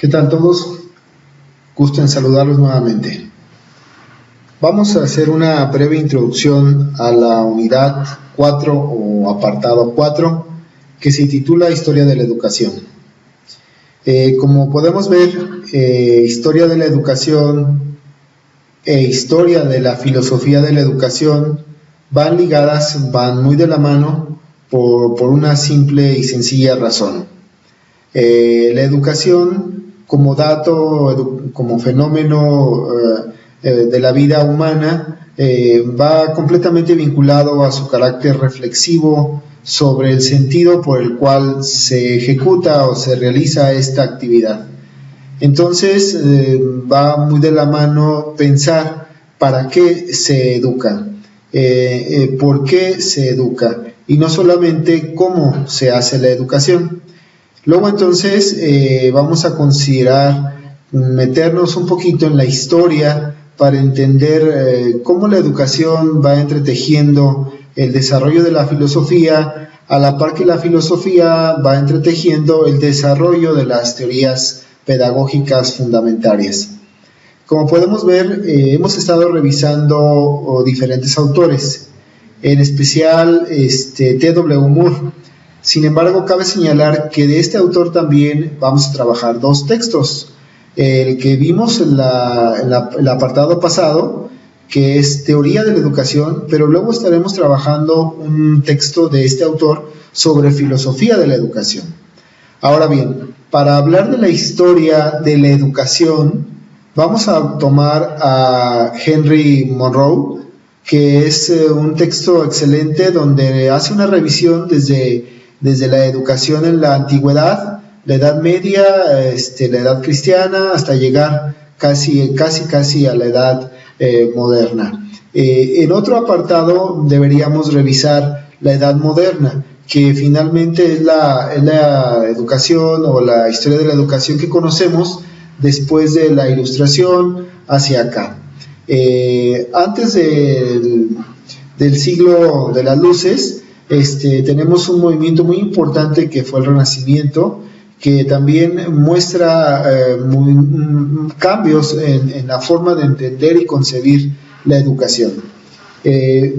¿Qué tal todos? Gusto en saludarlos nuevamente. Vamos a hacer una breve introducción a la unidad 4 o apartado 4 que se titula Historia de la Educación. Como podemos ver, Historia de la Educación e Historia de la Filosofía de la Educación van ligadas, van muy de la mano por una simple y sencilla razón. La educación como dato, como fenómeno de la vida humana, va completamente vinculado a su carácter reflexivo sobre el sentido por el cual se ejecuta o se realiza esta actividad. Entonces, va muy de la mano pensar para qué se educa, por qué se educa, y no solamente cómo se hace la educación. Luego entonces vamos a considerar meternos un poquito en la historia para entender cómo la educación va entretejiendo el desarrollo de la filosofía, a la par que la filosofía va entretejiendo el desarrollo de las teorías pedagógicas fundamentales. Como podemos ver, hemos estado revisando diferentes autores, en especial T.W. Moore. Sin embargo, cabe señalar que de este autor también vamos a trabajar dos textos. El que vimos en el apartado pasado, que es Teoría de la Educación, pero luego estaremos trabajando un texto de este autor sobre Filosofía de la Educación. Ahora bien, para hablar de la historia de la educación, vamos a tomar a Henry Monroe, que es un texto excelente donde hace una revisión desde la educación en la antigüedad, la Edad Media, la Edad Cristiana, hasta llegar casi a la Edad moderna. En otro apartado deberíamos revisar la Edad Moderna, que finalmente es la educación o la historia de la educación que conocemos después de la Ilustración hacia acá. Antes del siglo de las luces, tenemos un movimiento muy importante que fue el Renacimiento, que también muestra cambios en la forma de entender y concebir la educación.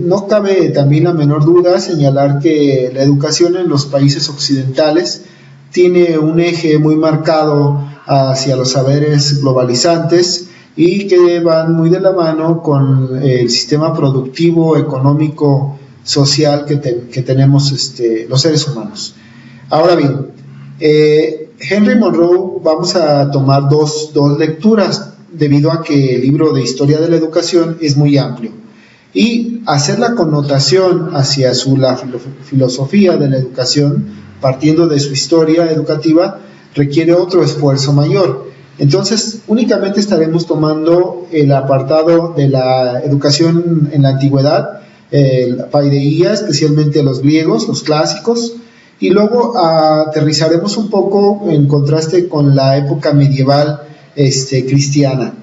No cabe también la menor duda señalar que la educación en los países occidentales tiene un eje muy marcado hacia los saberes globalizantes y que van muy de la mano con el sistema productivo, económico, social que tenemos los seres humanos. Ahora bien, Henry Monroe vamos a tomar dos lecturas debido a que el libro de Historia de la Educación es muy amplio y hacer la connotación hacia la filosofía de la educación partiendo de su historia educativa requiere otro esfuerzo mayor. Entonces únicamente estaremos tomando el apartado de la educación en la antigüedad, el paideía, especialmente los griegos, los clásicos, y luego aterrizaremos un poco en contraste con la época medieval cristiana.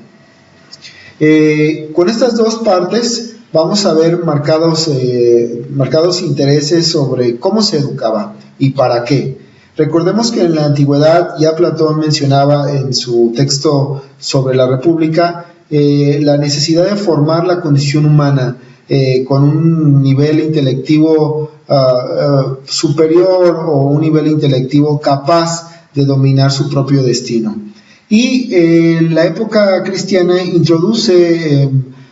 Con estas dos partes vamos a ver marcados intereses sobre cómo se educaba y para qué. Recordemos que en la antigüedad ya Platón mencionaba en su texto sobre la República la necesidad de formar la condición humana con un nivel intelectivo superior o un nivel intelectivo capaz de dominar su propio destino. Y la época cristiana introduce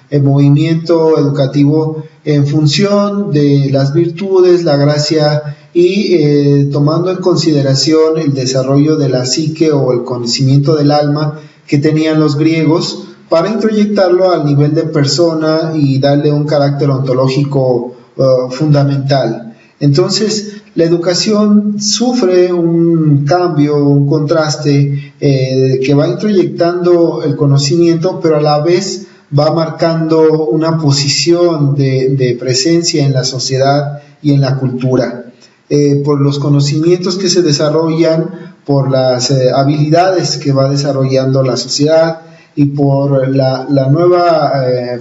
el movimiento educativo en función de las virtudes, la gracia y tomando en consideración el desarrollo de la psique o el conocimiento del alma que tenían los griegos para introyectarlo al nivel de persona y darle un carácter ontológico fundamental. Entonces, la educación sufre un cambio, un contraste que va introyectando el conocimiento, pero a la vez va marcando una posición de presencia en la sociedad y en la cultura. Por los conocimientos que se desarrollan, por las habilidades que va desarrollando la sociedad y por la nueva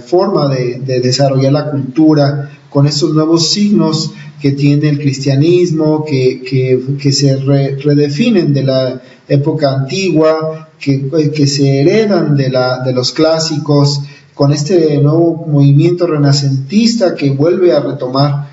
forma de desarrollar la cultura con estos nuevos signos que tiene el cristianismo, que se redefinen de la época antigua, que se heredan de los clásicos, con este nuevo movimiento renacentista que vuelve a retomar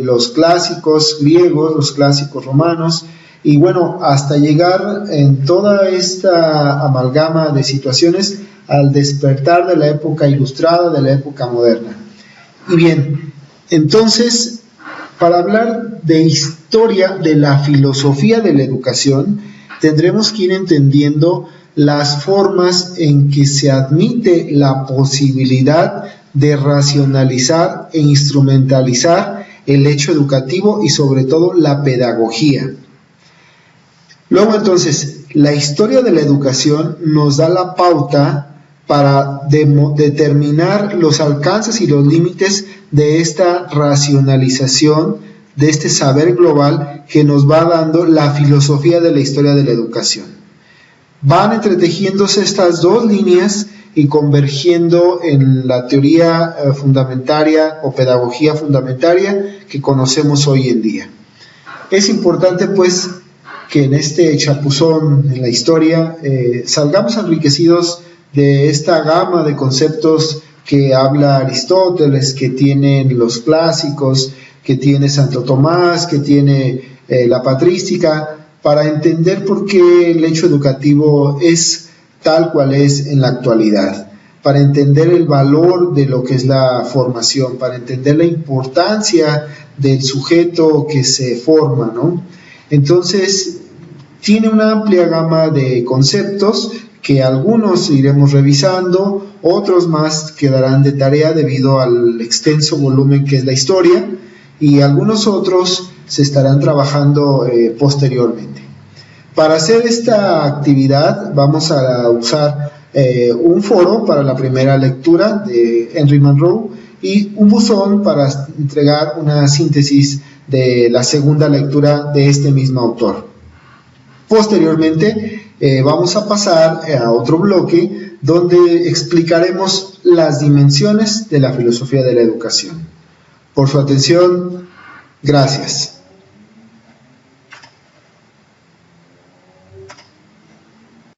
los clásicos griegos, los clásicos romanos, y bueno, hasta llegar en toda esta amalgama de situaciones al despertar de la época ilustrada, de la época moderna. Y bien, entonces, para hablar de historia de la filosofía de la educación, tendremos que ir entendiendo las formas en que se admite la posibilidad de racionalizar e instrumentalizar el hecho educativo y sobre todo la pedagogía. Luego entonces, la historia de la educación nos da la pauta para determinar los alcances y los límites de esta racionalización, de este saber global que nos va dando la filosofía de la historia de la educación. Van entretejiéndose estas dos líneas y convergiendo en la teoría fundamentaria o pedagogía fundamentaria que conocemos hoy en día. Es importante pues que en este chapuzón en la historia salgamos enriquecidos de esta gama de conceptos que habla Aristóteles, que tienen los clásicos, que tiene Santo Tomás, que tiene la patrística, para entender por qué el hecho educativo es tal cual es en la actualidad, para entender el valor de lo que es la formación, para entender la importancia del sujeto que se forma, ¿no? Entonces, tiene una amplia gama de conceptos que algunos iremos revisando, otros más quedarán de tarea debido al extenso volumen que es la historia, y algunos otros se estarán trabajando posteriormente. Para hacer esta actividad vamos a usar un foro para la primera lectura de Henry Monroe y un buzón para entregar una síntesis de la segunda lectura de este mismo autor. Posteriormente vamos a pasar a otro bloque donde explicaremos las dimensiones de la filosofía de la educación. Por su atención, gracias.